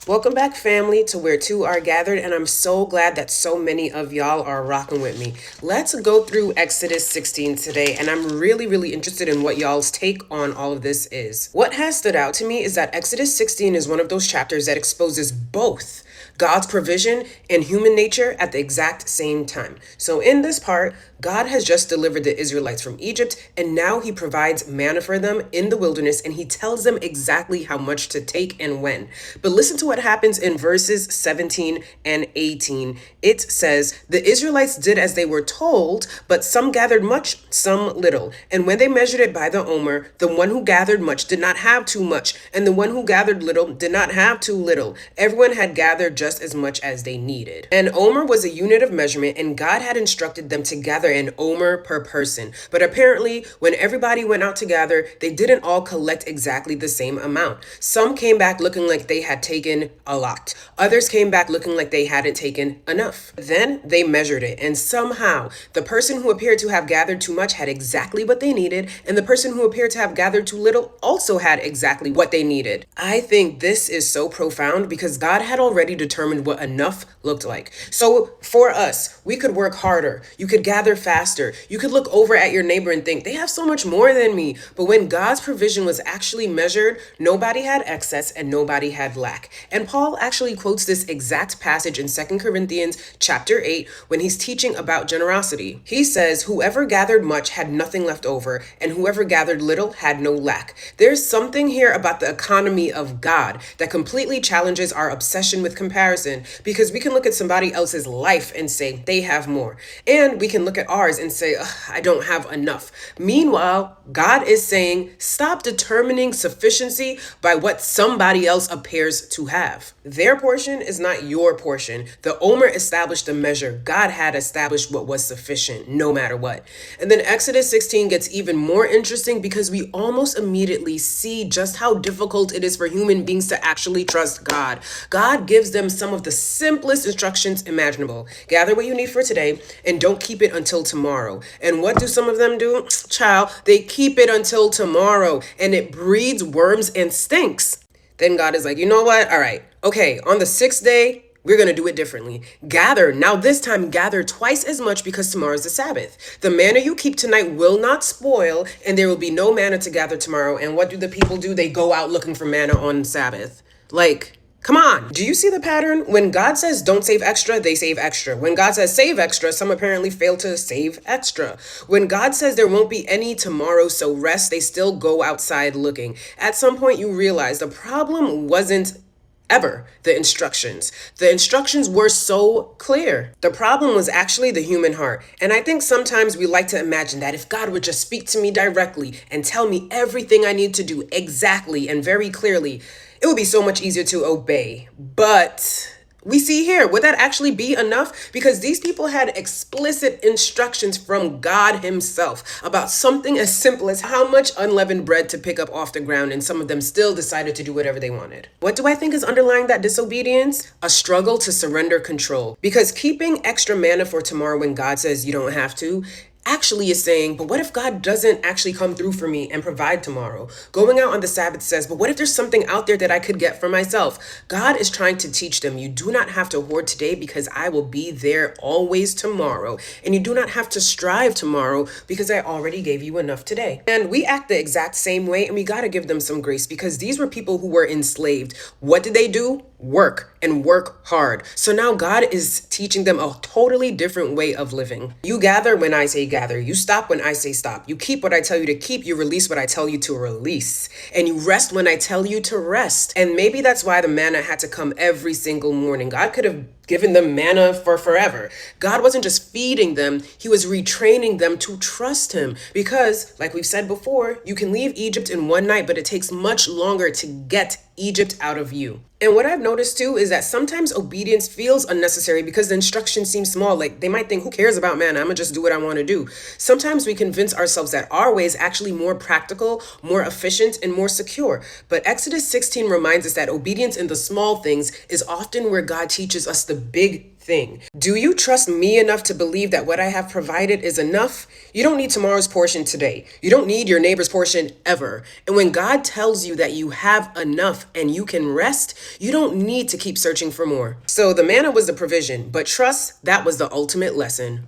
Welcome back, family, to Where Two Are Gathered, and I'm so glad that so many of y'all are rocking with me. Let's go through Exodus 16 today, and I'm really interested in what y'all's take on all of this is. What has stood out to me is that Exodus 16 is one of those chapters that exposes both God's provision and human nature at the exact same time. So in this part, God has just delivered the Israelites from Egypt, and now he provides manna for them in the wilderness, and he tells them exactly how much to take and when. But listen to what happens in verses 17 and 18. It says, "The Israelites did as they were told, but some gathered much, some little. And when they measured it by the omer, the one who gathered much did not have too much, and the one who gathered little did not have too little. Everyone had gathered just as much as they needed." An omer was a unit of measurement, and God had instructed them to gather an omer per person. But apparently, when everybody went out to gather, they didn't all collect exactly the same amount. Some came back looking like they had taken a lot. Others came back looking like they hadn't taken enough. Then they measured it, and somehow the person who appeared to have gathered too much had exactly what they needed, and the person who appeared to have gathered too little also had exactly what they needed. I think this is so profound because God had already determined what enough looked like. So for us, we could work harder. You could gather faster. You could look over at your neighbor and think, they have so much more than me. But when God's provision was actually measured, nobody had excess and nobody had lack. And Paul actually quotes this exact passage in 2 Corinthians chapter 8 when he's teaching about generosity. He says, "Whoever gathered much had nothing left over, and whoever gathered little had no lack." There's something here about the economy of God that completely challenges our obsession with comparison, because we can look at somebody else's life and say they have more, and we can look at ours and say, I don't have enough. Meanwhile, God is saying, stop determining sufficiency by what somebody else appears to have. Their portion is not your portion. The Omer established a measure. God had established what was sufficient, no matter what. And then Exodus 16 gets even more interesting because we almost immediately see just how difficult it is for human beings to actually trust God. God gives them some of the simplest instructions imaginable. Gather what you need for today and don't keep it until tomorrow. And what do some of them do? Child, they keep it until tomorrow, and it breeds worms and stinks. Then God is like, you know what? All right. Okay. On the sixth day, we're going to do it differently. Gather. Now this time, gather twice as much because tomorrow is the Sabbath. The manna you keep tonight will not spoil, and there will be no manna to gather tomorrow. And what do the people do? They go out looking for manna on Sabbath. Come on. Do you see the pattern? When God says don't save extra, they save extra. When God says save extra, some apparently fail to save extra. When God says there won't be any tomorrow, so rest, they still go outside looking. At some point, you realize the problem wasn't ever the instructions. The instructions were so clear. The problem was actually the human heart. And I think sometimes we like to imagine that if God would just speak to me directly and tell me everything I need to do exactly and very clearly, it would be so much easier to obey. But we see here, would that actually be enough? Because these people had explicit instructions from God himself about something as simple as how much unleavened bread to pick up off the ground, and some of them still decided to do whatever they wanted. What do I think is underlying that disobedience? A struggle to surrender control. Because keeping extra manna for tomorrow when God says you don't have to actually is saying, but what if God doesn't actually come through for me and provide tomorrow? Going out on the Sabbath says, but what if there's something out there that I could get for myself? God is trying to teach them, you do not have to hoard today because I will be there always tomorrow. And you do not have to strive tomorrow because I already gave you enough today. And we act the exact same way, and we got to give them some grace because these were people who were enslaved. What did they do? Work, and work hard. So now God is teaching them a totally different way of living. You gather when I say gather. You stop when I say stop. You keep what I tell you to keep. You release what I tell you to release. And you rest when I tell you to rest. And maybe that's why the manna had to come every single morning. God could have given them manna for forever. God wasn't just feeding them, he was retraining them to trust him. Because, like we've said before, you can leave Egypt in one night, but it takes much longer to get Egypt out of you. And what I've noticed too is that sometimes obedience feels unnecessary because the instructions seem small. Like they might think, who cares about manna? I'm gonna just do what I want to do. Sometimes we convince ourselves that our way is actually more practical, more efficient, and more secure. But Exodus 16 reminds us that obedience in the small things is often where God teaches us the the big thing. Do you trust me enough to believe that what I have provided is enough? You don't need tomorrow's portion today. You don't need your neighbor's portion ever. And when God tells you that you have enough and you can rest, you don't need to keep searching for more. So the manna was the provision, but trust, that was the ultimate lesson.